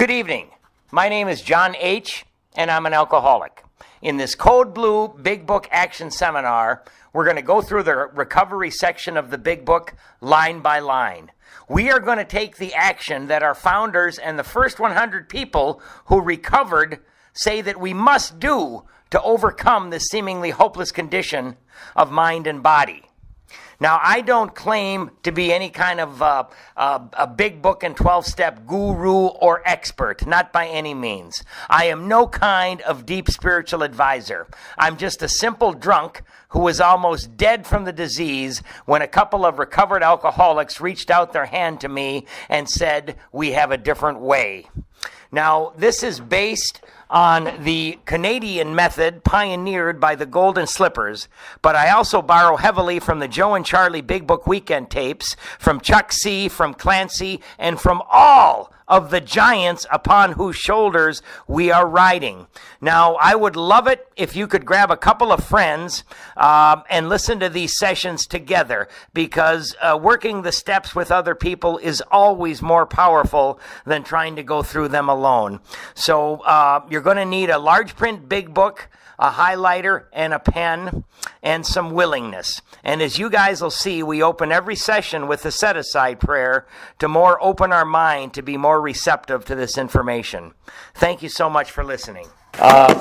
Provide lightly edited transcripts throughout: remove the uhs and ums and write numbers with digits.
Good evening. My name is John H., and I'm an alcoholic. In this Code Blue Big Book Action Seminar, we're going to go through the recovery section of the Big Book line by line. We are going to take the action that our founders and the first 100 people who recovered say that we must do to overcome this seemingly hopeless condition of mind and body. Now, I don't claim to be any kind of a big book and 12-step guru or expert, not by any means. I am no kind of deep spiritual advisor. I'm just a simple drunk who was almost dead from the disease when a couple of recovered alcoholics reached out their hand to me and said, "We have a different way." Now, this is based on the Canadian method pioneered by the Golden Slippers, but I also borrow heavily from the Joe and Charlie Big Book Weekend tapes, from Chuck C., from Clancy, and from all of the giants upon whose shoulders we are riding. Now, I would love it if you could grab a couple of friends and listen to these sessions together, because working the steps with other people is always more powerful than trying to go through them alone. So you're going to need a large print big book, a highlighter, and a pen, and some willingness. And as you guys will see, we open every session with a set-aside prayer to more open our mind to be more receptive to this information. Thank you so much for listening.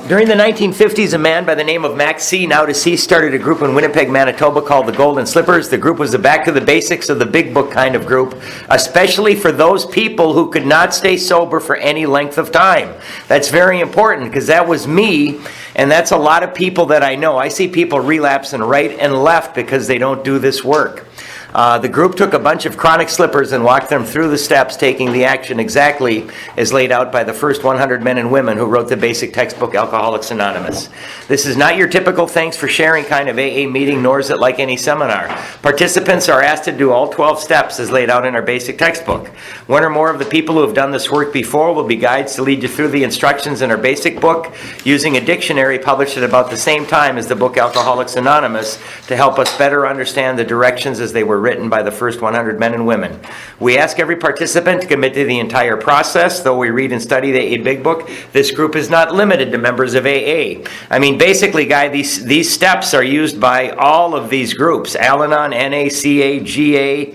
During the 1950s, a man by the name of Max C., now deceased, started a group in Winnipeg, Manitoba called the Golden Slippers. The group was the back to the basics of the big book kind of group, especially for those people who could not stay sober for any length of time. That's very important, because that was me, and that's a lot of people that I know. I see people relapsing right and left because they don't do this work. The group took a bunch of chronic slippers and walked them through the steps, taking the action exactly as laid out by the first 100 men and women who wrote the basic textbook Alcoholics Anonymous. This is not your typical thanks for sharing kind of AA meeting, nor is it like any seminar. Participants are asked to do all 12 steps as laid out in our basic textbook. One or more of the people who have done this work before will be guides to lead you through the instructions in our basic book, using a dictionary published at about the same time as the book Alcoholics Anonymous to help us better understand the directions as they were written by the first 100 men and women. We ask every participant to commit to the entire process. Though we read and study the AA Big Book, this group is not limited to members of AA. I mean, basically, Guy, these steps are used by all of these groups: Al-Anon, NACA, GA,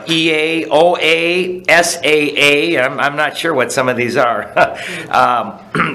EA, OA, SAA. I'm not sure what some of these are.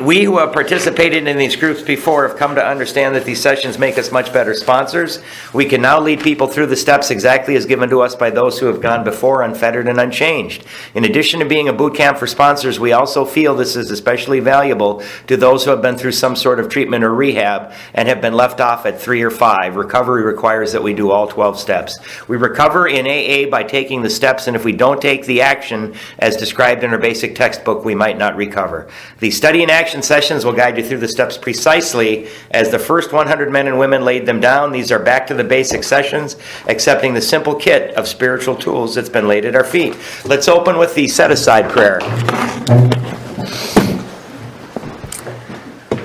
We who have participated in these groups before have come to understand that these sessions make us much better sponsors. We can now lead people through the steps exactly as given to us by those who have gone before, unfettered and unchanged. In addition to being a boot camp for sponsors, we also feel this is especially valuable to those who have been through some sort of treatment or rehab and have been left off at 3 or 5. Recovery requires that we do all 12 steps. We recover in AA by taking the steps, and if we don't take the action as described in our basic textbook, we might not recover. The study and action sessions will guide you through the steps precisely as the first 100 men and women laid them down. These are back to the basic sessions, accepting the simple kit of spiritual tools that's been laid at our feet. Let's open with the set-aside prayer.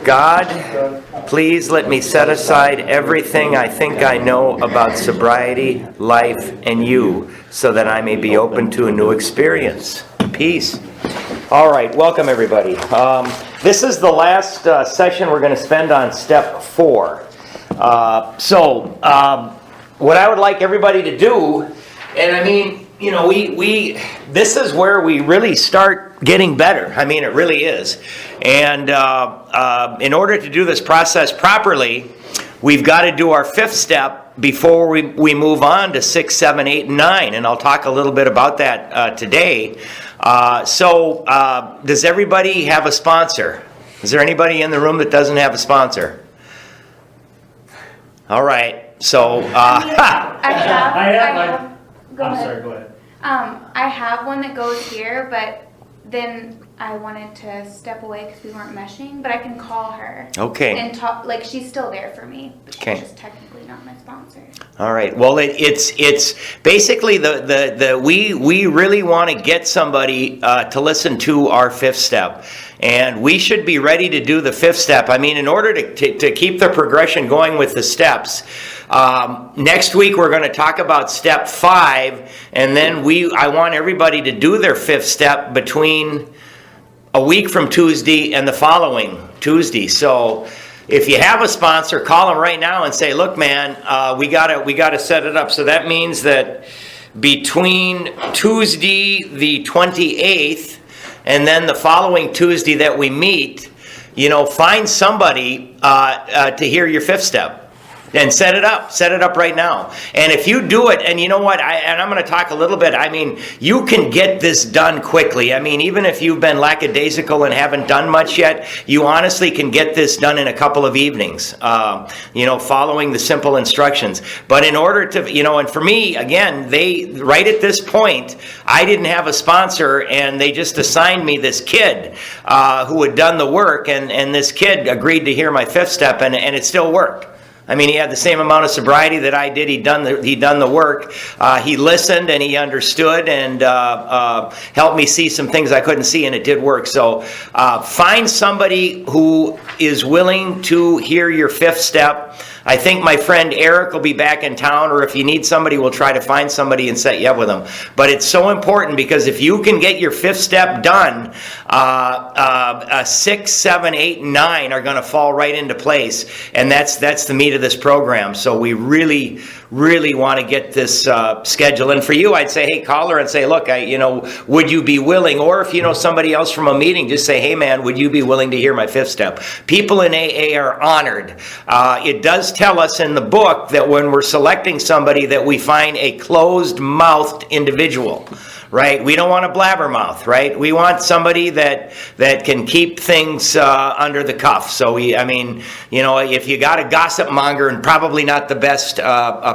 God, please let me set aside everything I think I know about sobriety, life, and you, so that I may be open to a new experience. Peace. All right, welcome everybody. This is the last session we're going to spend on step 4. What I would like everybody to do, and I mean, you know, this is where we really start getting better. I mean, it really is. And in order to do this process properly, we've got to do our 5th step before we move on to 6, 7, 8, and 9. And I'll talk a little bit about that today. Does everybody have a sponsor? Is there anybody in the room that doesn't have a sponsor? All right. So, I have. Go ahead. I have one that goes here, but then I wanted to step away because we weren't meshing. But I can call her. Okay. And talk. Like, she's still there for me, but she's Okay. just technically not my sponsor. All right. Well, it's basically we really want to get somebody to listen to our 5th step. And we should be ready to do the 5th step. I mean, in order to keep the progression going with the steps, next week we're going to talk about step 5, and then I want everybody to do their 5th step between a week from Tuesday and the following Tuesday. So if you have a sponsor, call them right now and say, look, man, we gotta set it up. So that means that between Tuesday the 28th and then the following Tuesday that we meet, find somebody to hear your fifth step. And set it up right now. And if you do it, and you know what, I'm going to talk a little bit, you can get this done quickly. Even if you've been lackadaisical and haven't done much yet, you honestly can get this done in a couple of evenings, following the simple instructions. But in order to, and for me, again, right at this point, I didn't have a sponsor, and they just assigned me this kid who had done the work, and this kid agreed to hear my fifth step, and it still worked. He had the same amount of sobriety that I did. He'd done the work. He listened and he understood and helped me see some things I couldn't see, and it did work. So find somebody who is willing to hear your fifth step. I think my friend Eric will be back in town, or if you need somebody, we'll try to find somebody and set you up with them. But it's so important, because if you can get your fifth step done, 6, 7, 8, and 9 are going to fall right into place, and that's the meat of this program. So we really want to get this scheduled. And for you, I'd say, hey, call her and say, look, would you be willing? Or if you know somebody else from a meeting, just say, hey, man, would you be willing to hear my fifth step? People in AA are honored. It does tell us in the book that when we're selecting somebody, that we find a closed-mouthed individual. Right? We don't want a blabbermouth, right? We want somebody that can keep things under the cuff. So if you got a gossip monger and probably not the best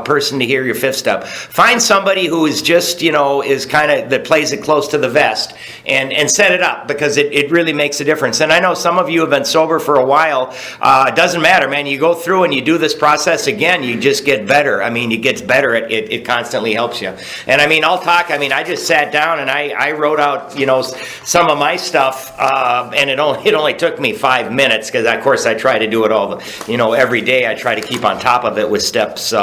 person to hear your fifth step, find somebody who is just, is kind of, that plays it close to the vest, and set it up, because it really makes a difference. And I know some of you have been sober for a while. It doesn't matter, man. You go through and you do this process again, you just get better. You get better. It constantly helps you. And I'll talk. I just sat down and I wrote out, some of my stuff, and it only took me 5 minutes, because of course I try to do it every day. I try to keep on top of it with steps 10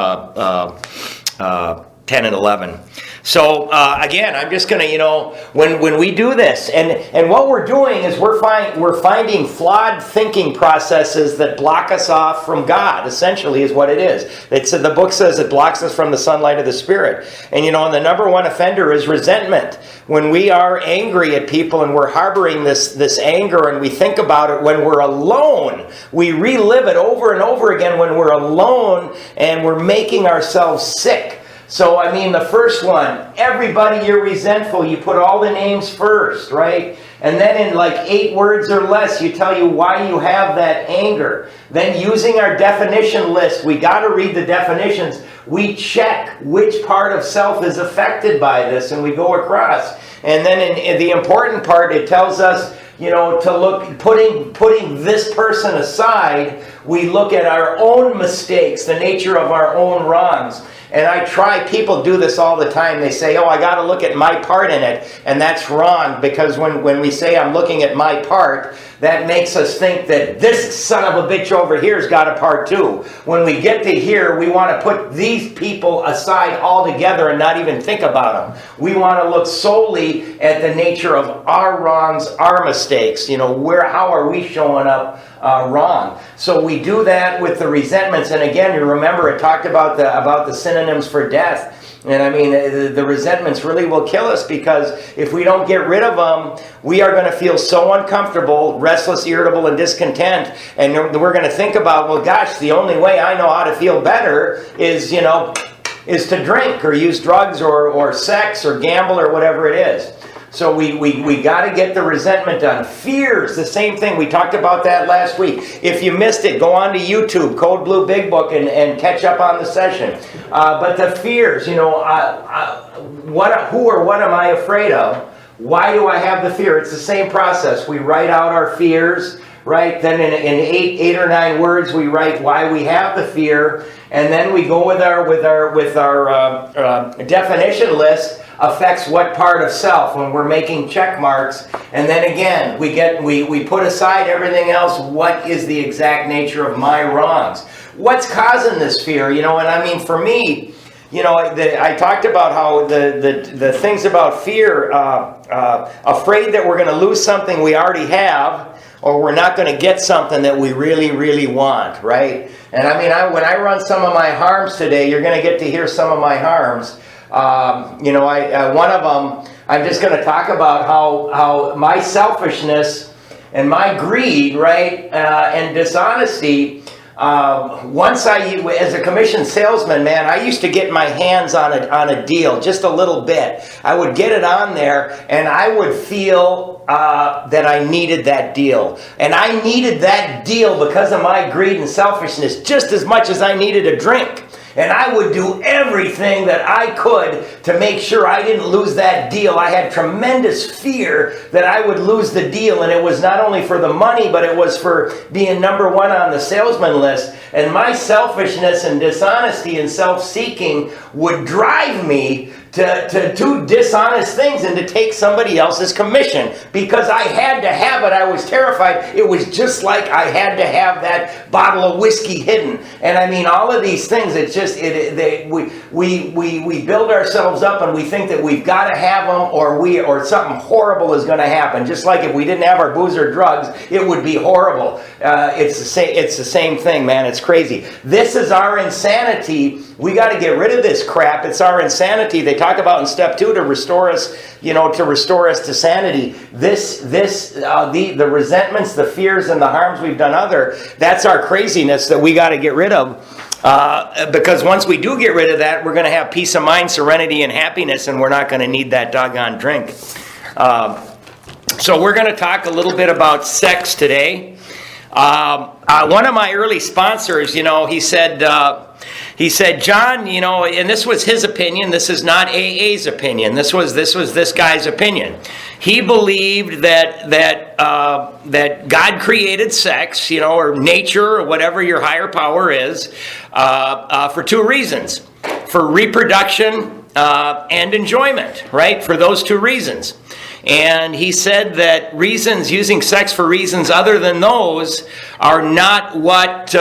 and 11. So again, I'm just going to, when we do this, and what we're doing is we're finding flawed thinking processes that block us off from God, essentially, is what it is. The book says it blocks us from the sunlight of the Spirit. And and the number one offender is resentment. When we are angry at people and we're harboring this anger, and we think about it when we're alone, we relive it over and over again when we're alone, and we're making ourselves sick. So, the first one, everybody you're resentful, you put all the names first, right? And then in like 8 words or less, you tell you why you have that anger. Then using our definition list, we got to read the definitions. We check which part of self is affected by this, and we go across. And then in the important part, it tells us, to look, putting this person aside, we look at our own mistakes, the nature of our own wrongs. And people do this all the time. They say, I got to look at my part in it. And that's wrong, because when we say I'm looking at my part, that makes us think that this son of a bitch over here's got a part too. When we get to here, we want to put these people aside altogether and not even think about them. We want to look solely at the nature of our wrongs, our mistakes. How are we showing up wrong? So we do that with the resentments. And again, you remember it talked about the synonyms for death. And the resentments really will kill us, because if we don't get rid of them, we are going to feel so uncomfortable, restless, irritable, and discontent. And we're going to think about, well, gosh, the only way I know how to feel better is to drink or use drugs or sex or gamble or whatever it is. So we got to get the resentment done. Fears, the same thing. We talked about that last week. If you missed it, go on to YouTube, Code Blue Big Book, and catch up on the session. But the fears, who or what am I afraid of? Why do I have the fear? It's the same process. We write out our fears, right? Then in 8 or 9 words, we write why we have the fear, and then we go with our definition list. Affects what part of self when we're making check marks, and then again we put aside everything else. What is the exact nature of my wrongs? What's causing this fear? And for me, I talked about how the things about fear, afraid that we're going to lose something we already have, or we're not going to get something that we really, really want, right? And I mean, when I run some of my harms today, you're going to get to hear some of my harms. One of them, I'm just going to talk about how my selfishness and my greed, right, and dishonesty. As a commissioned salesman, man, I used to get my hands on a deal, just a little bit. I would get it on there, and I would feel that I needed that deal. And I needed that deal because of my greed and selfishness just as much as I needed a drink. And I would do everything that I could to make sure I didn't lose that deal. I had tremendous fear that I would lose the deal. And it was not only for the money, but it was for being number one on the salesman list. And my selfishness and dishonesty and self-seeking would drive me to do dishonest things and to take somebody else's commission because I had to have it. I was terrified. It was just like I had to have that bottle of whiskey hidden. And I mean, all of these things, it's just, we build ourselves up and we think that we've got to have them or something horrible is going to happen. Just like if we didn't have our booze or drugs, it would be horrible. It's the same thing, man. It's crazy. This is our insanity. We got to get rid of this crap. It's our insanity. They talk about in step 2 to restore us, to restore us to sanity. The resentments, the fears, and the harms we've done that's our craziness that we got to get rid of. Because once we do get rid of that, we're going to have peace of mind, serenity, and happiness, and we're not going to need that doggone drink. So we're going to talk a little bit about sex today. One of my early sponsors, he said, John, and this was his opinion. This is not AA's opinion. This was this guy's opinion. He believed that God created sex, or nature, or whatever your higher power is, for 2 reasons: for reproduction and enjoyment. Right? For those 2 reasons. And he said that using sex for reasons other than those are not what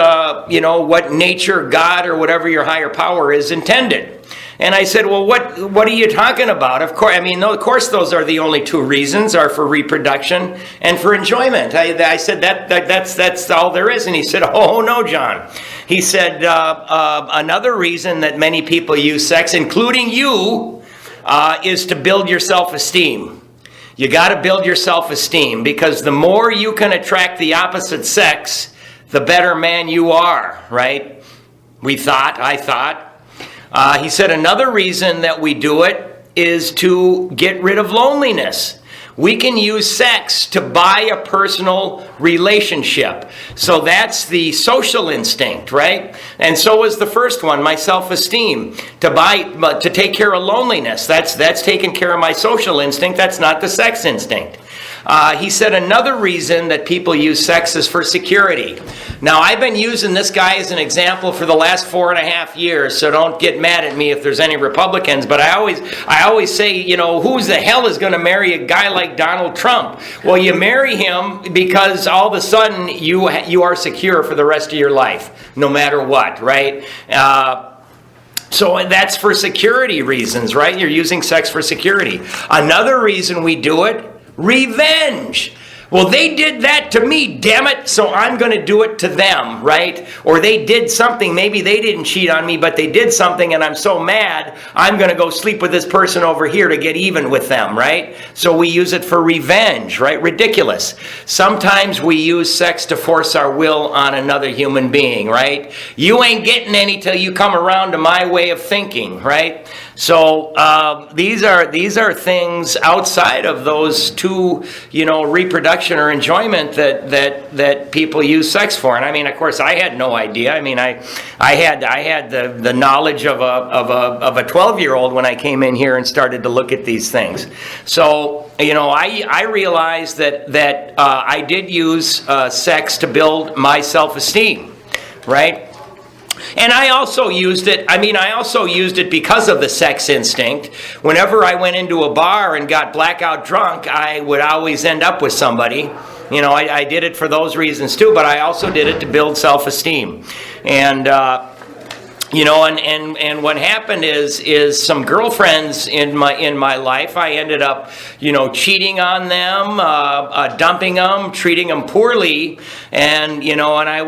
nature, God, or whatever your higher power is intended. And I said, well, what are you talking about? Of course, those are the only 2 reasons, are for reproduction and for enjoyment. I said that's all there is. And he said, oh no, John. He said another reason that many people use sex, including you, is to build your self-esteem. You got to build your self-esteem, because the more you can attract the opposite sex, the better man you are, right? I thought. He said another reason that we do it is to get rid of loneliness. We can use sex to buy a personal relationship. So that's the social instinct, right? And so is the first one, my self-esteem. To take care of loneliness. That's taking care of my social instinct. That's not the sex instinct. He said another reason that people use sex is for security. Now, I've been using this guy as an example for the last 4.5 years, so don't get mad at me if there's any Republicans, but I always say, who's the hell is going to marry a guy like Donald Trump? Well, you marry him because all of a sudden you are secure for the rest of your life, no matter what, right? So that's for security reasons, right? You're using sex for security. Another reason we do it, revenge. Well, they did that to me, damn it, so I'm going to do it to them, right? Or they did something, maybe they didn't cheat on me, but they did something and I'm so mad, I'm going to go sleep with this person over here to get even with them, right? So we use it for revenge, right? Ridiculous. Sometimes we use sex to force our will on another human being, right? You ain't getting any till you come around to my way of thinking, right? So these are things outside of those 2, reproduction or enjoyment that people use sex for. And I mean, of course, I had no idea. I mean, I had the knowledge of a 12-year-old when I came in here and started to look at these things. So I realized that I did use sex to build my self-esteem, right? And I also used it because of the sex instinct. Whenever I went into a bar and got blackout drunk, I would always end up with somebody. I did it for those reasons too, but I also did it to build self-esteem. And And what happened is some girlfriends in my life, I ended up, cheating on them, dumping them, treating them poorly, and I'm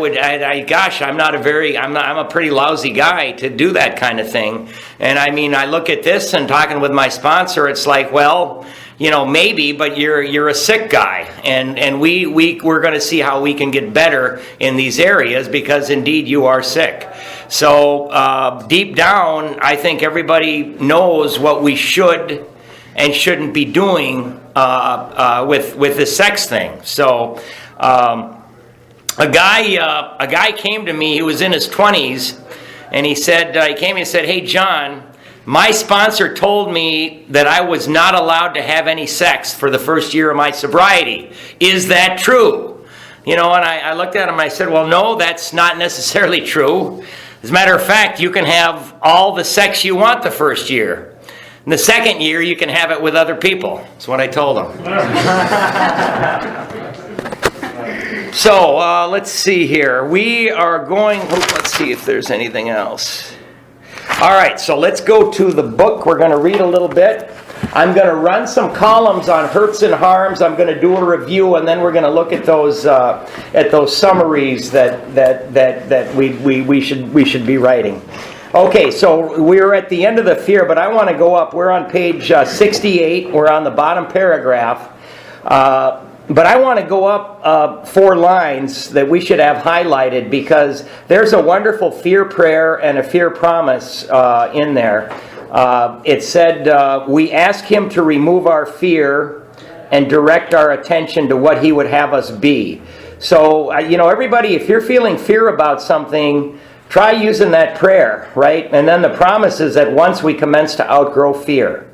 a pretty lousy guy to do that kind of thing. And I look at this and talking with my sponsor, it's like, well, maybe, but you're a sick guy, and we're going to see how we can get better in these areas, because indeed you are sick. So deep down, I think everybody knows what we should and shouldn't be doing with the sex thing. So a guy came to me. He was in his 20s, and he came and said, "Hey, John, my sponsor told me that I was not allowed to have any sex for the first year of my sobriety. Is that true?" And I looked at him and I said, "Well, no, that's not necessarily true. As a matter of fact, you can have all the sex you want the first year. In the second year, you can have it with other people." That's what I told him. So, let's see here. We are let's see if there's anything else. All right, so let's go to the book. We're going to read a little bit. I'm going to run some columns on hurts and harms. I'm going to do a review, and then we're going to look at those summaries that we should be writing. Okay, so we're at the end of the fear, but I want to go up. We're on page 68. We're on the bottom paragraph. But I want to go up 4 lines that we should have highlighted, because there's a wonderful fear prayer and a fear promise in there. It said, we ask Him to remove our fear and direct our attention to what He would have us be. So, everybody, if you're feeling fear about something, try using that prayer, right? And then the promise is that once we commence to outgrow fear.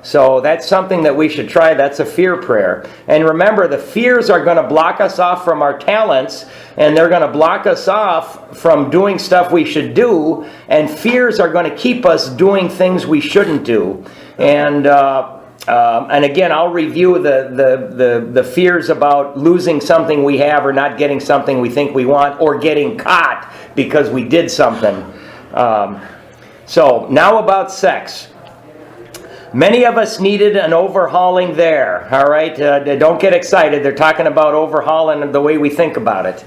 So that's something that we should try. That's a fear prayer. And remember, the fears are going to block us off from our talents, and they're going to block us off from doing stuff we should do, and fears are going to keep us doing things we shouldn't do. And again, I'll review the fears about losing something we have, or not getting something we think we want, or getting caught because we did something. So now about sex. Many of us needed an overhauling there, all right? Don't get excited. They're talking about overhauling the way we think about it.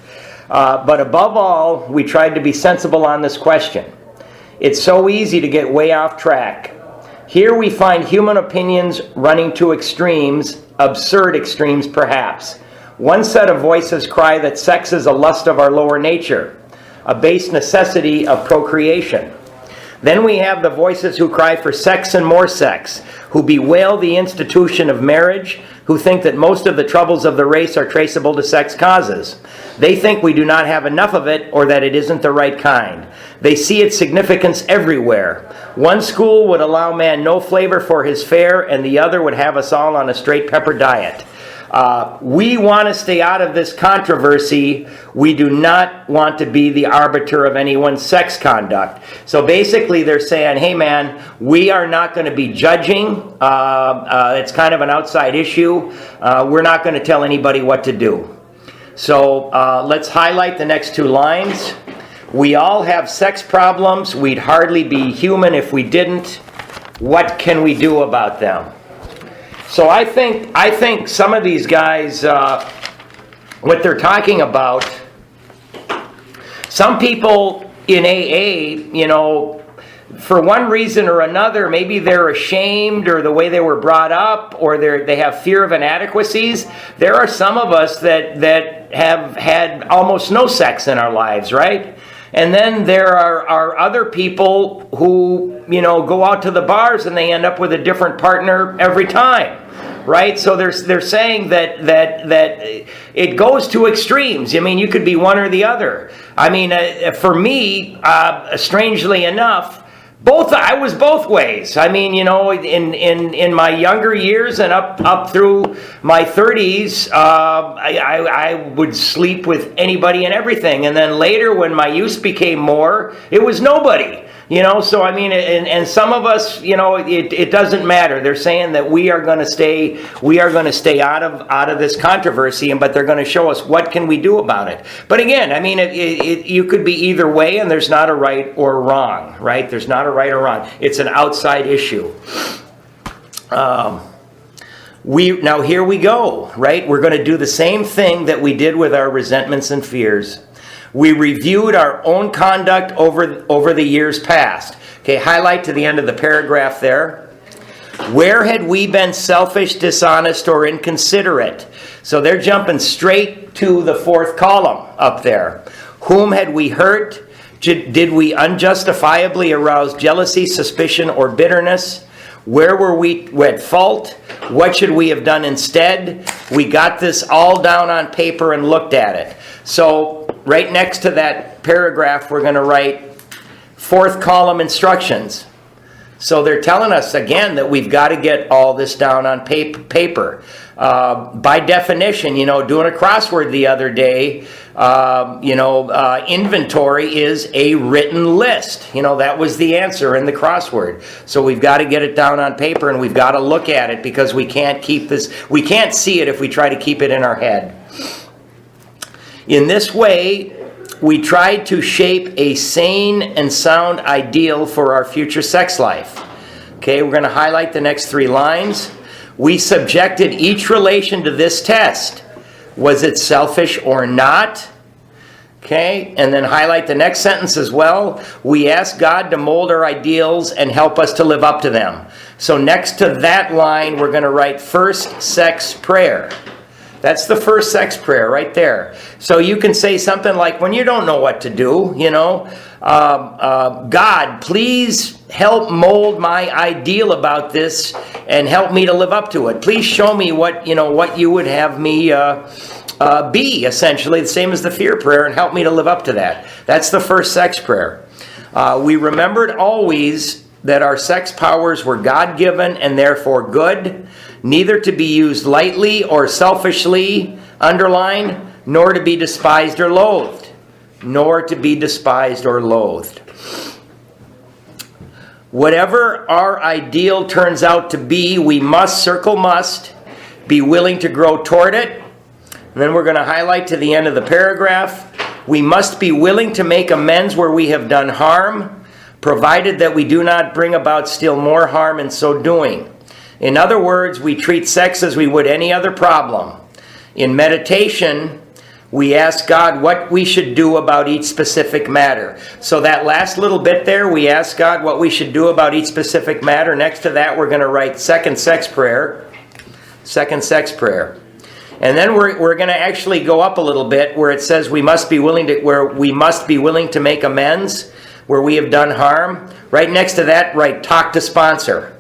But above all, we tried to be sensible on this question. It's so easy to get way off track. Here we find human opinions running to extremes, absurd extremes perhaps. One set of voices cry that sex is a lust of our lower nature, a base necessity of procreation. Then we have the voices who cry for sex and more sex, who bewail the institution of marriage, who think that most of the troubles of the race are traceable to sex causes. They think we do not have enough of it, or that it isn't the right kind. They see its significance everywhere. One school would allow man no flavor for his fare, and the other would have us all on a straight pepper diet. We want to stay out of this controversy. We do not want to be the arbiter of anyone's sex conduct. So basically they're saying, hey man, we are not going to be judging. It's kind of an outside issue. We're not going to tell anybody what to do. So let's highlight the next 2 lines. We all have sex problems. We'd hardly be human if we didn't. What can we do about them? So I think some of these guys, what they're talking about, some people in AA, for one reason or another, maybe they're ashamed, or the way they were brought up, or they have fear of inadequacies. There are some of us that have had almost no sex in our lives, right? And then there are other people who, go out to the bars and they end up with a different partner every time, right? So they're saying that it goes to extremes. I mean, you could be one or the other. I mean, for me, strangely enough, I was both ways. I mean, in my younger years and up through my 30s, I would sleep with anybody and everything. And then later, when my use became more, it was nobody. You know, so I mean, and some of us, you know, it doesn't matter. They're saying that we are going to stay out of this controversy, but they're going to show us what can we do about it. But again, I mean, you could be either way, and there's not a right or wrong, right? There's not a right or wrong. It's an outside issue. Now here we go, right? We're going to do the same thing that we did with our resentments and fears. We reviewed our own conduct over the years past. Okay, highlight to the end of the paragraph there. Where had we been selfish, dishonest, or inconsiderate? So they're jumping straight to the fourth column up there. Whom had we hurt? Did we unjustifiably arouse jealousy, suspicion, or bitterness? Where were we at fault? What should we have done instead? We got this all down on paper and looked at it. So right next to that paragraph, we're going to write fourth column instructions. So they're telling us again that we've got to get all this down on paper. By definition, you know, doing a crossword the other day, inventory is a written list. You know, that was the answer in the crossword. So we've got to get it down on paper, and we've got to look at it, because we can't see it if we try to keep it in our head. In this way, we tried to shape a sane and sound ideal for our future sex life. Okay, we're going to highlight the next 3 lines. We subjected each relation to this test. Was it selfish or not? Okay, and then highlight the next sentence as well. We asked God to mold our ideals and help us to live up to them. So next to that line, we're going to write first sex prayer. That's the first sex prayer right there. So you can say something like, when you don't know what to do, you know, God, please help mold my ideal about this and help me to live up to it. Please show me what you would have me be, essentially, the same as the fear prayer, and help me to live up to that. That's the first sex prayer. We remembered always that our sex powers were God-given and therefore good, neither to be used lightly or selfishly, underline, nor to be despised or loathed. Nor to be despised or loathed. Whatever our ideal turns out to be, we must, be willing to grow toward it. And then we're going to highlight to the end of the paragraph. We must be willing to make amends where we have done harm, provided that we do not bring about still more harm in so doing. In other words, we treat sex as we would any other problem. In meditation, we ask God what we should do about each specific matter. So that last little bit there, we ask God what we should do about each specific matter. Next to that, we're going to write second sex prayer. Second sex prayer. And then we're going to actually go up a little bit where it says we must be willing to make amends where we have done harm. Right next to that, write talk to sponsor.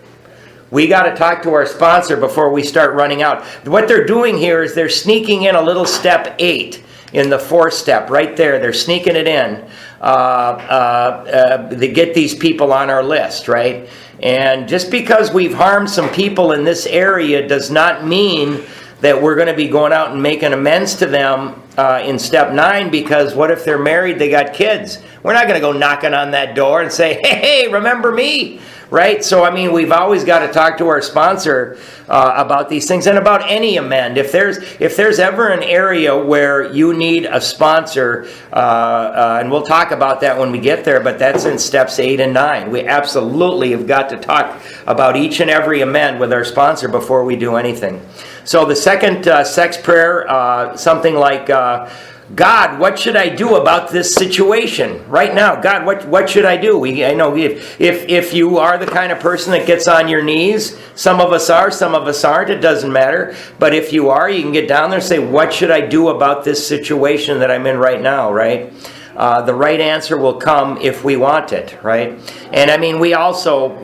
We got to talk to our sponsor before we start running out. What they're doing here is they're sneaking in a little step 8 in the 4th step right there. They're sneaking it in to get these people on our list, right? And just because we've harmed some people in this area does not mean that we're going to be going out and making amends to them in step 9, because what if they're married, they got kids? We're not going to go knocking on that door and say, hey, remember me? Right? So, I mean, we've always got to talk to our sponsor about these things and about any amend. If there's ever an area where you need a sponsor, and we'll talk about that when we get there, but that's in steps 8 and 9. We absolutely have got to talk about each and every amend with our sponsor before we do anything. So the second sex prayer, something like, God, what should I do about this situation right now? God, what should I do? I know if you are the kind of person that gets on your knees, some of us are, some of us aren't, it doesn't matter. But if you are, you can get down there and say, what should I do about this situation that I'm in right now, right? The right answer will come if we want it, right? And I mean, we also,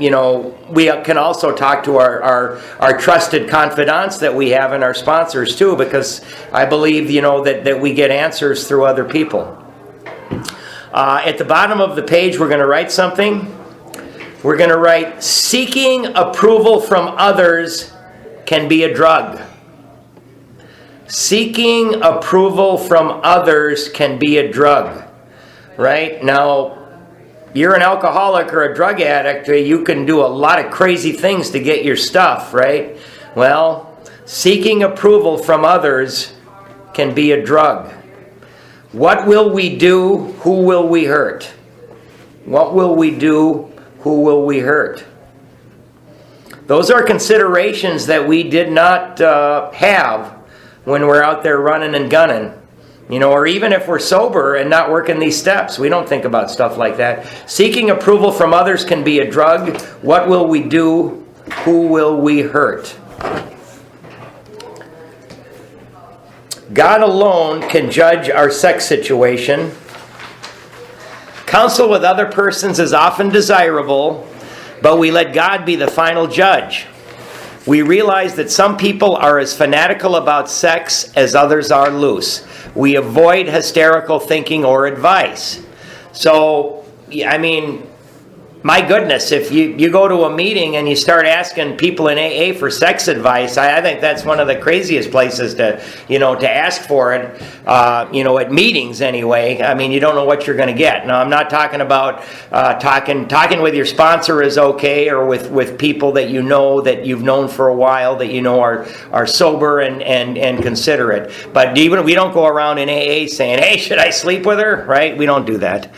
we can also talk to our trusted confidants that we have in our sponsors too, because I believe, that we get answers through other people. At the bottom of the page, we're going to write something. We're going to write, seeking approval from others can be a drug. Seeking approval from others can be a drug. Right? Now, you're an alcoholic or a drug addict, you can do a lot of crazy things to get your stuff, right? Well, seeking approval from others can be a drug. What will we do? Who will we hurt? What will we do? Who will we hurt? Those are considerations that we did not have when we're out there running and gunning. Or even if we're sober and not working these steps, we don't think about stuff like that. Seeking approval from others can be a drug. What will we do? Who will we hurt? God alone can judge our sex situation. Counsel with other persons is often desirable, but we let God be the final judge. We realize that some people are as fanatical about sex as others are loose. We avoid hysterical thinking or advice. So, my goodness, if you go to a meeting and you start asking people in AA for sex advice, I think that's one of the craziest places to ask for it, at meetings anyway. You don't know what you're going to get. Now, I'm not talking about talking with your sponsor is okay, or with people that that you've known for a while, that are sober and considerate. But we don't go around in AA saying, hey, should I sleep with her? Right? We don't do that.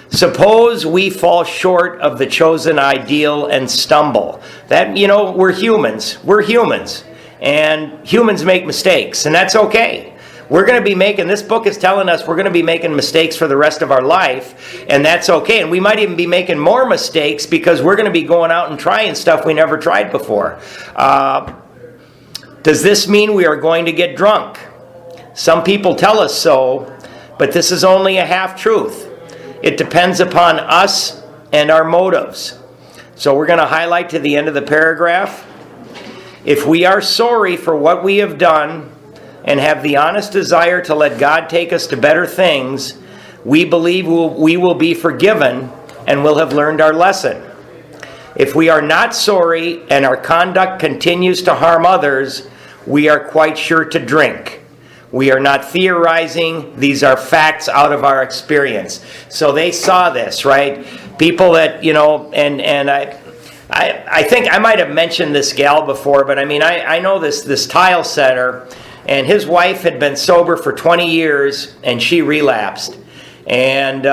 Suppose we fall short of the chosen ideal and stumble. That, we're humans. We're humans. And humans make mistakes, and that's okay. We're going to be this book is telling us we're going to be making mistakes for the rest of our life, and that's okay. And we might even be making more mistakes because we're going to be going out and trying stuff we never tried before. Does this mean we are going to get drunk? Some people tell us so, but this is only a half-truth. It depends upon us and our motives. So we're going to highlight to the end of the paragraph. If we are sorry for what we have done and have the honest desire to let God take us to better things, we believe we will be forgiven and will have learned our lesson. If we are not sorry and our conduct continues to harm others, we are quite sure to drink. We are not theorizing. These are facts out of our experience. So they saw this, right? People that, and I think I might have mentioned this gal before, but I know this tile setter, and his wife had been sober for 20 years, and she relapsed. And,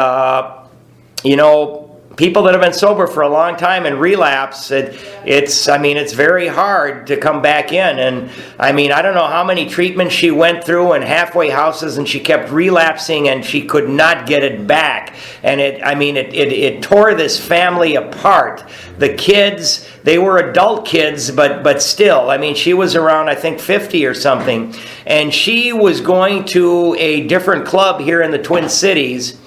people that have been sober for a long time and relapse, it's very hard to come back in. And I don't know how many treatments she went through and halfway houses, and she kept relapsing and she could not get it back. And it tore this family apart. The kids, they were adult kids, but still, she was around, I think, 50 or something. And she was going to a different club here in the Twin Cities.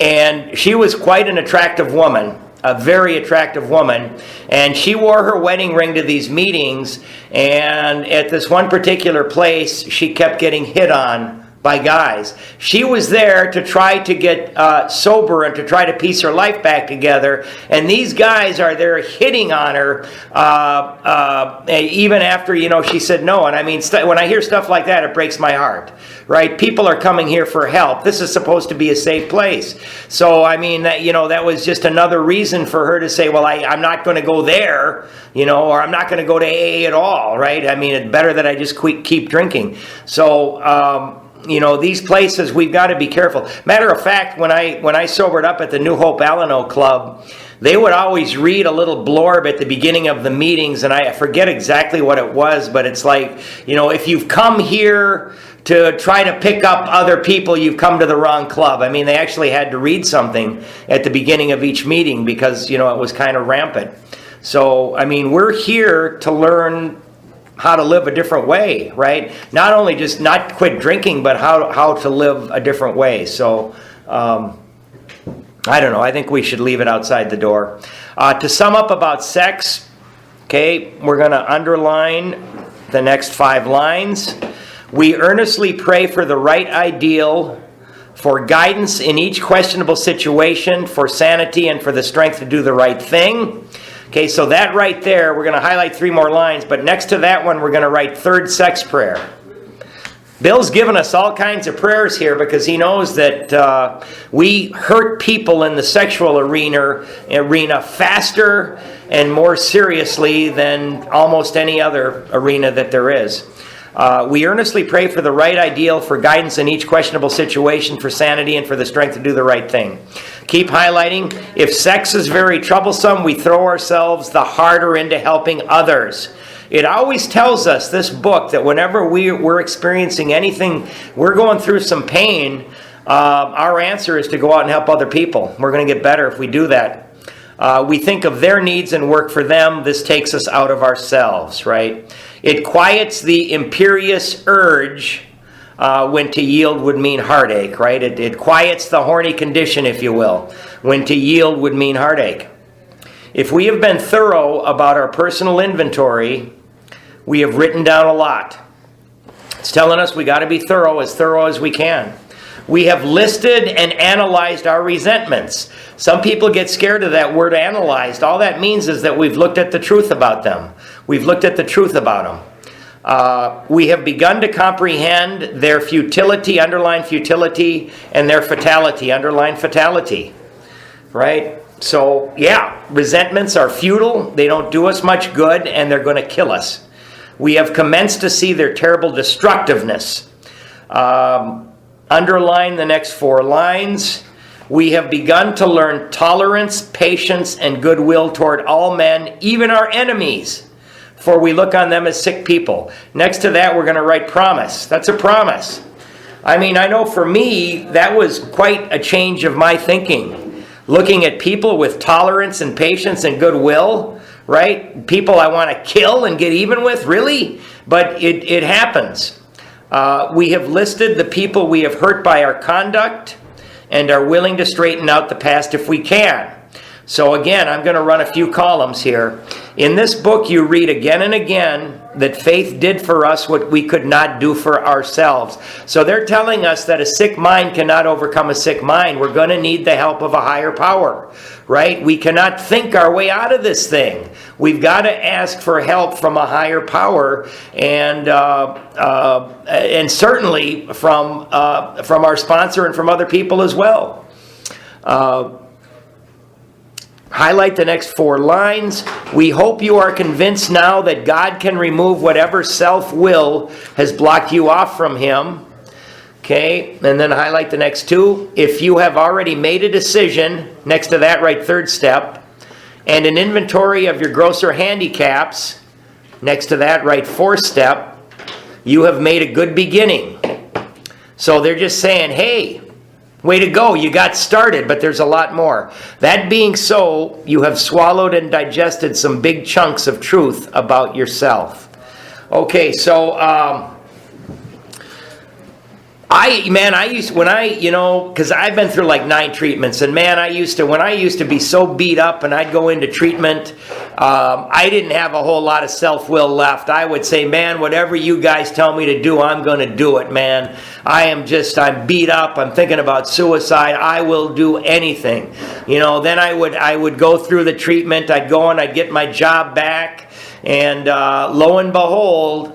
And she was quite an attractive woman, a very attractive woman. And she wore her wedding ring to these meetings. And at this one particular place, she kept getting hit on by guys. She was there to try to get sober and to try to piece her life back together. And these guys are there hitting on her even after, she said no. And when I hear stuff like that, it breaks my heart. Right? People are coming here for help. This is supposed to be a safe place. So, that was just another reason for her to say, well, I'm not going to go there, or I'm not going to go to AA at all, right? It's better that I just keep drinking. So, these places, we've got to be careful. Matter of fact, when I sobered up at the New Hope Alano Club, they would always read a little blurb at the beginning of the meetings, and I forget exactly what it was, but it's like, if you've come here to try to pick up other people, you've come to the wrong club. They actually had to read something at the beginning of each meeting because, it was kind of rampant. So, we're here to learn how to live a different way, right? Not only just not quit drinking, but how to live a different way. So, I don't know. I think we should leave it outside the door. To sum up about sex, okay, we're going to underline the next 5 lines. We earnestly pray for the right ideal, for guidance in each questionable situation, for sanity and for the strength to do the right thing. Okay, so that right there, we're going to highlight 3 more lines, but next to that one, we're going to write third sex prayer. Bill's given us all kinds of prayers here because he knows that we hurt people in the sexual arena faster and more seriously than almost any other arena that there is. We earnestly pray for the right ideal, for guidance in each questionable situation, for sanity, and for the strength to do the right thing. Keep highlighting, if sex is very troublesome, we throw ourselves the harder into helping others. It always tells us, this book, that whenever we're experiencing anything, we're going through some pain, our answer is to go out and help other people. We're going to get better if we do that. We think of their needs and work for them. This takes us out of ourselves, right? It quiets the imperious urge when to yield would mean heartache, right? It quiets the horny condition, if you will, when to yield would mean heartache. If we have been thorough about our personal inventory, we have written down a lot. It's telling us we got to be thorough as we can. We have listed and analyzed our resentments. Some people get scared of that word analyzed. All that means is that we've looked at the truth about them. We've looked at the truth about them. We have begun to comprehend their futility, underline futility, and their fatality, underline fatality. Right? So, yeah, resentments are futile. They don't do us much good, and they're going to kill us. We have commenced to see their terrible destructiveness. Underline the next 4 lines. We have begun to learn tolerance, patience, and goodwill toward all men, even our enemies, for we look on them as sick people. Next to that, we're going to write promise. That's a promise. I mean, I know for me, that was quite a change of my thinking. Looking at people with tolerance and patience and goodwill, right? People I want to kill and get even with, really? But it happens. We have listed the people we have hurt by our conduct and are willing to straighten out the past if we can. So again, I'm going to run a few columns here. In this book, you read again and again that faith did for us what we could not do for ourselves. So they're telling us that a sick mind cannot overcome a sick mind. We're going to need the help of a higher power, right? We cannot think our way out of this thing. We've got to ask for help from a higher power, and certainly from our sponsor and from other people as well. Highlight the next 4 lines. We hope you are convinced now that God can remove whatever self-will has blocked you off from Him. Okay, and then highlight the next 2. If you have already made a decision, next to that write 3rd step, and an inventory of your grosser handicaps, next to that write 4th step, you have made a good beginning. So they're just saying, hey, way to go, you got started, but there's a lot more. That being so, you have swallowed and digested some big chunks of truth about yourself. Okay, so because I've been through like 9 treatments, and man, when I used to be so beat up and I'd go into treatment, I didn't have a whole lot of self-will left. I would say, man, whatever you guys tell me to do, I'm going to do it, man. I'm beat up. I'm thinking about suicide. I will do anything. Then I would go through the treatment. I'd go and I'd get my job back. And lo and behold,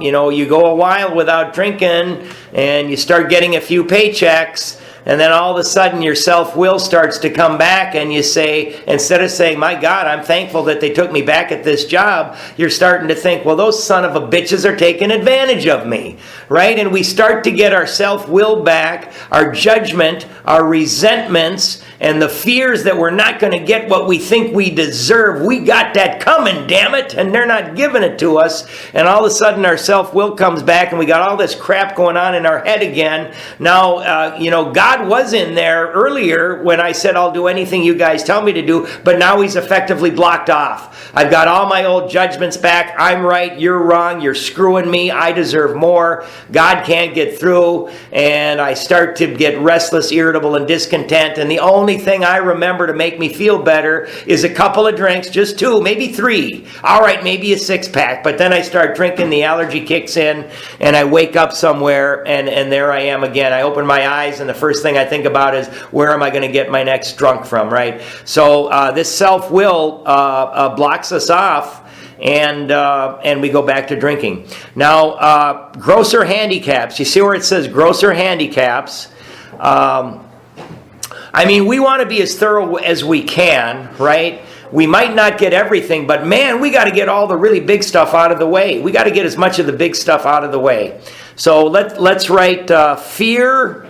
you go a while without drinking and you start getting a few paychecks, and then all of a sudden your self-will starts to come back, and you say, instead of saying, my God, I'm thankful that they took me back at this job, you're starting to think, well, those son of a bitches are taking advantage of me, right? And we start to get our self-will back, our judgment, our resentments, and the fears that we're not going to get what we think we deserve. We got that coming, damn it, and they're not giving it to us. And all of a sudden our self-will comes back, and we got all this crap going on in our head again. Now, God was in there earlier when I said, I'll do anything you guys tell me to do, but now He's effectively blocked off. I've got all my old judgments back. I'm right, you're wrong, you're screwing me, I deserve more. God can't get through, and I start to get restless, irritable, and discontent, and the only thing I remember to make me feel better is a couple of drinks, just 2, maybe 3. All right, maybe a 6-pack, but then I start drinking, the allergy kicks in, and I wake up somewhere, and there I am again. I open my eyes, and the first thing I think about is, where am I going to get my next drunk from, right? So this self-will blocks us off, and we go back to drinking. Now, grosser handicaps. You see where it says grosser handicaps? I mean, we want to be as thorough as we can, right? We might not get everything, but man, we got to get all the really big stuff out of the way. We got to get as much of the big stuff out of the way. So let's write fear.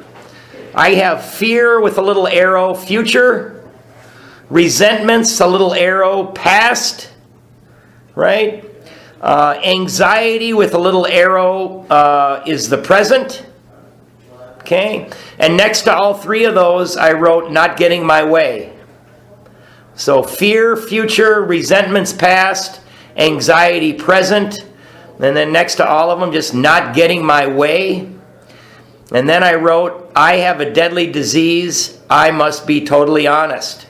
I have fear with a little arrow, future. Resentments, a little arrow, past, right? Anxiety with a little arrow is the present. Okay? And next to all three of those, I wrote not getting my way. So fear, future, resentments, past, anxiety, present. And then next to all of them, just not getting my way. And then I wrote, I have a deadly disease. I must be totally honest.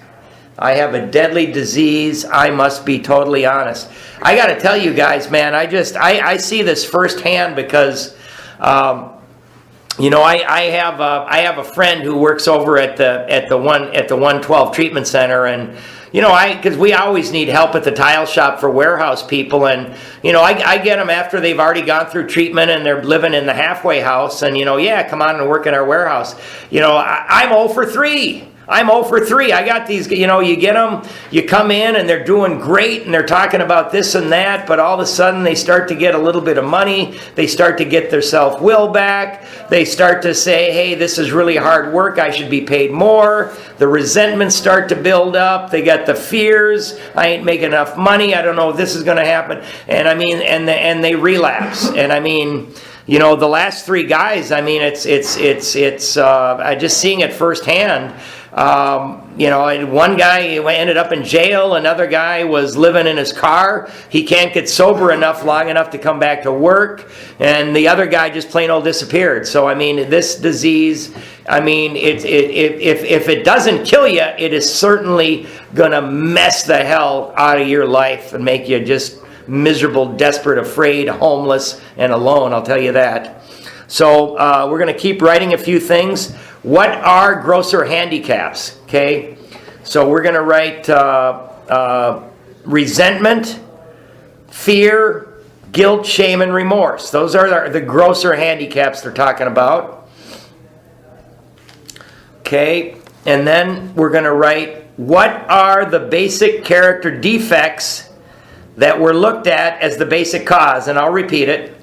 I have a deadly disease. I must be totally honest. I got to tell you guys, man, I see this firsthand because, you know, I have a friend who works over at the 112 treatment center, and you know, because we always need help at the tile shop for warehouse people, and you know, I get them after they've already gone through treatment and they're living in the halfway house, and you know, yeah, come on and work in our warehouse. You know, I'm 0 for 3. I'm 0 for 3. I got these, you know, you get them, you come in and they're doing great and they're talking about this and that, but all of a sudden they start to get a little bit of money. They start to get their self-will back. They start to say, hey, this is really hard work. I should be paid more. The resentments start to build up. They got the fears. I ain't making enough money. I don't know if this is going to happen. And I mean, and they relapse. And I mean, you know, the last 3 guys, I mean, it's just seeing it firsthand. You know, one guy ended up in jail. Another guy was living in his car. He can't get sober long enough to come back to work. And the other guy just plain old disappeared. So, I mean, this disease, I mean, if it doesn't kill you, it is certainly going to mess the hell out of your life and make you just miserable, desperate, afraid, homeless, and alone. I'll tell you that. So we're going to keep writing a few things. What are grosser handicaps? Okay, so we're going to write resentment, fear, guilt, shame, and remorse. Those are the grosser handicaps they're talking about. Okay, and then we're going to write what are the basic character defects that were looked at as the basic cause, and I'll repeat it.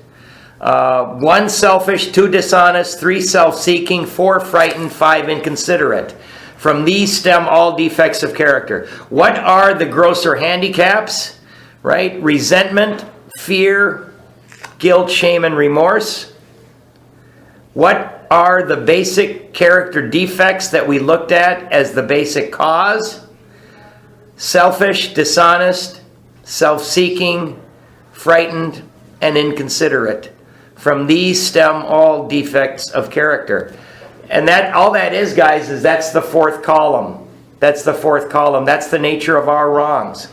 1, selfish, 2, dishonest, 3, self-seeking, 4, frightened, 5, inconsiderate. From these stem all defects of character. What are the grosser handicaps? Right? Resentment, fear, guilt, shame, and remorse. What are the basic character defects that we looked at as the basic cause? Selfish, dishonest, self-seeking, frightened, and inconsiderate. From these stem all defects of character. And all that is, guys, is that's the 4th column. That's the 4th column. That's the nature of our wrongs.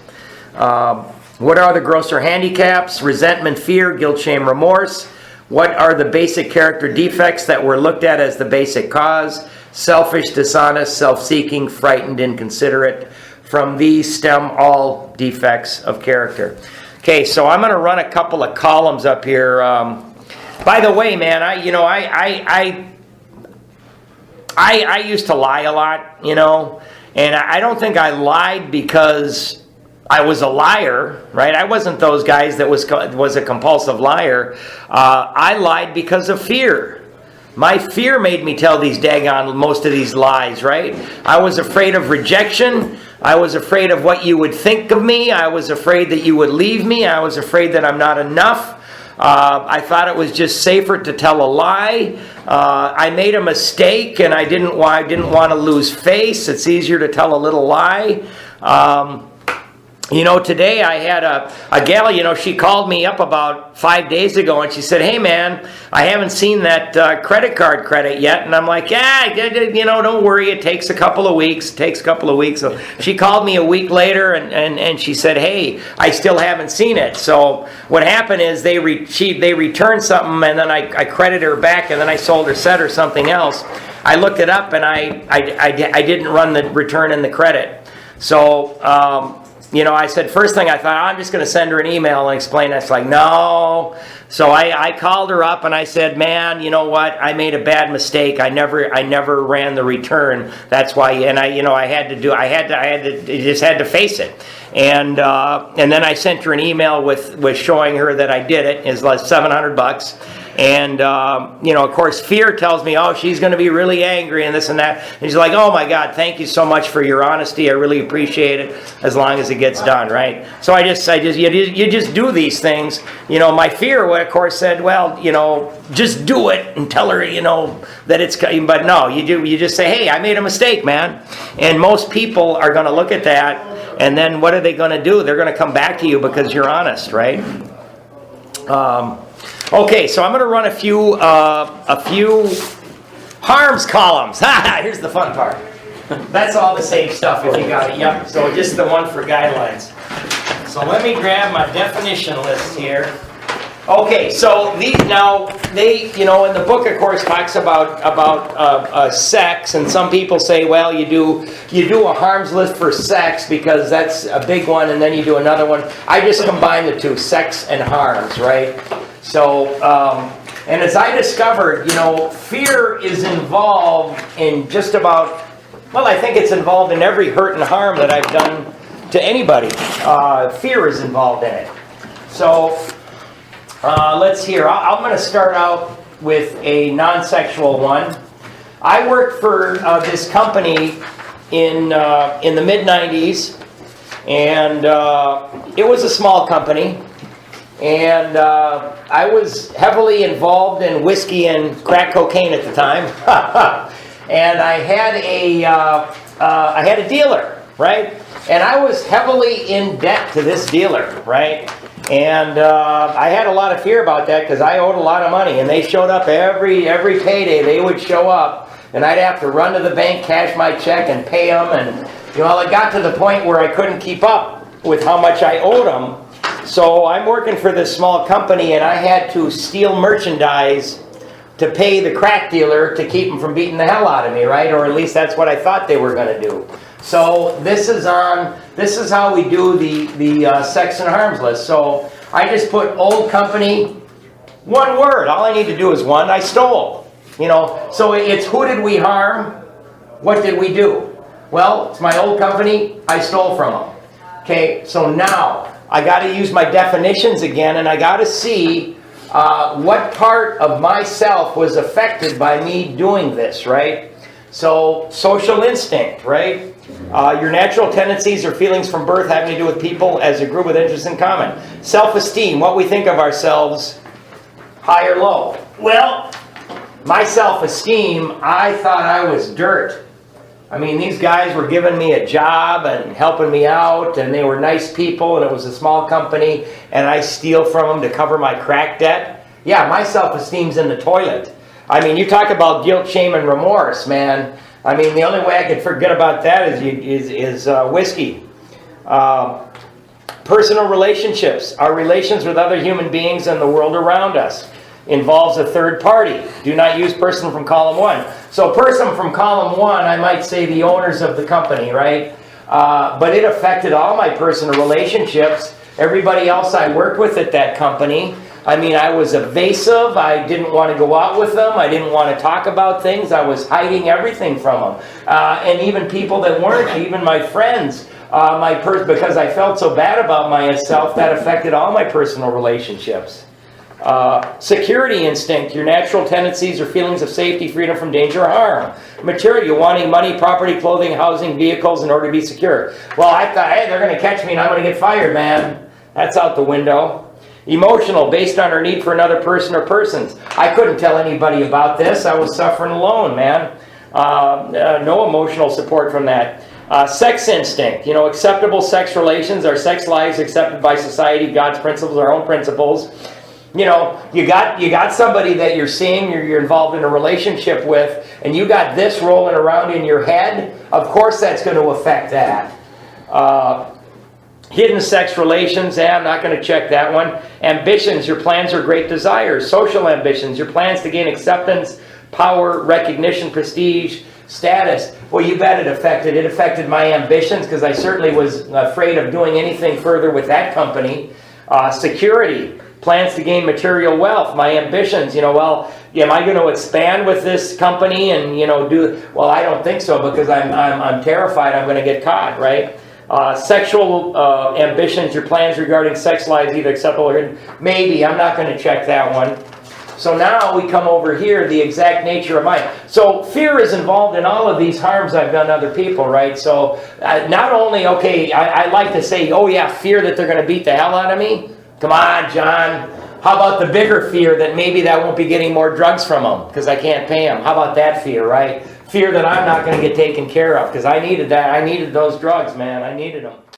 What are the grosser handicaps? Resentment, fear, guilt, shame, remorse. What are the basic character defects that were looked at as the basic cause? Selfish, dishonest, self-seeking, frightened, inconsiderate. From these stem all defects of character. Okay, so I'm going to run a couple of columns up here. By the way, man, I used to lie a lot, you know, and I don't think I lied because I was a liar, right? I wasn't those guys that was a compulsive liar. I lied because of fear. My fear made me tell these daggone most of these lies, right? I was afraid of rejection. I was afraid of what you would think of me. I was afraid that you would leave me. I was afraid that I'm not enough. I thought it was just safer to tell a lie. I made a mistake and I didn't want to lose face. It's easier to tell a little lie. You know, today I had a gal, you know, she called me up about 5 days ago and she said, hey man, I haven't seen that credit card credit yet. And I'm like, yeah, you know, don't worry, it takes a couple of weeks. So she called me a week later and she said, hey, I still haven't seen it. So what happened is they returned something and then I credited her back and then I sold her set or something else. I looked it up and I didn't run the return and the credit. So I said, first thing I thought, I'm just going to send her an email and explain this. Like, no. So I called her up and I said, man, you know what? I made a bad mistake. I never ran the return. That's why, and I just had to face it. And then I sent her an email with showing her that I did it. It's like $700. And, of course, fear tells me, oh, she's going to be really angry and this and that. And she's like, oh, my God, thank you so much for your honesty. I really appreciate it, as long as it gets done, right? So you just do these things. My fear, of course, said, well, just do it and tell her, that it's, but no, you just say, hey, I made a mistake, man. And most people are going to look at that, and then what are they going to do? They're going to come back to you because you're honest, right? Okay, so I'm going to run a few harms columns. Here's the fun part. That's all the same stuff if you got it. Yep, so just the one for guidelines. So let me grab my definition list here. Okay, so in the book, of course, talks about sex, and some people say, well, you do a harms list for sex because that's a big one, and then you do another one. I just combine the two, sex and harms, right? So, and as I discovered, fear is involved in just about, well, I think it's involved in every hurt and harm that I've done to anybody. Fear is involved in it. So, let's hear. I'm going to start out with a non-sexual one. I worked for this company in the mid-90s, and it was a small company. And I was heavily involved in whiskey and crack cocaine at the time. And I had a dealer, right? And I was heavily in debt to this dealer, right? And I had a lot of fear about that because I owed a lot of money. And they showed up every payday. They would show up, and I'd have to run to the bank, cash my check, and pay them. And it got to the point where I couldn't keep up with how much I owed them. So I'm working for this small company, and I had to steal merchandise to pay the crack dealer to keep him from beating the hell out of me, right? Or at least that's what I thought they were going to do. So this is how we do the sex and harms list. So I just put old company, one word. All I need to do is one. I stole. So it's who did we harm? What did we do? Well, it's my old company. I stole from them. Okay, so now I got to use my definitions again, and I got to see what part of myself was affected by me doing this, right? So, social instinct, right? Your natural tendencies or feelings from birth having to do with people as a group with interests in common. Self-esteem, what we think of ourselves, high or low. Well, my self-esteem, I thought I was dirt. I mean, these guys were giving me a job and helping me out, and they were nice people, and it was a small company, and I steal from them to cover my crack debt. Yeah, my self-esteem's in the toilet. I mean, you talk about guilt, shame, and remorse, man. I mean, the only way I could forget about that is whiskey. Personal relationships, our relations with other human beings and the world around us. Involves a third party. Do not use person from column 1. So person from column 1, I might say the owners of the company, right? But it affected all my personal relationships. Everybody else I worked with at that company. I mean, I was evasive. I didn't want to go out with them. I didn't want to talk about things. I was hiding everything from them. And even people that weren't, even my friends, because I felt so bad about myself, that affected all my personal relationships. Security instinct, your natural tendencies or feelings of safety, freedom from danger or harm. Material, wanting money, property, clothing, housing, vehicles in order to be secure. Well, I thought, hey, they're going to catch me and I'm going to get fired, man. That's out the window. Emotional, based on our need for another person or persons. I couldn't tell anybody about this. I was suffering alone, man. No emotional support from that. Sex instinct, acceptable sex relations, our sex lives accepted by society, God's principles, our own principles. You got somebody that you're seeing, you're involved in a relationship with, and you got this rolling around in your head, of course that's going to affect that. Hidden sex relations, I'm not going to check that one. Ambitions, your plans or great desires. Social ambitions, your plans to gain acceptance power, recognition, prestige, status. Well, you bet it affected. It affected my ambitions because I certainly was afraid of doing anything further with that company. Security, plans to gain material wealth, my ambitions. Well, am I going to expand with this company and do? Well, I don't think so because I'm terrified I'm going to get caught, right? Sexual ambitions, your plans regarding sex lives, either acceptable or hidden. Maybe I'm not going to check that one. So now we come over here, the exact nature of mine. So fear is involved in all of these harms I've done to other people, right? So not only, okay, I like to say, oh yeah, fear that they're going to beat the hell out of me. Come on, John. How about the bigger fear that maybe that won't be getting more drugs from them because I can't pay them? How about that fear, right? Fear that I'm not going to get taken care of because I needed that. I needed those drugs, man. I needed them.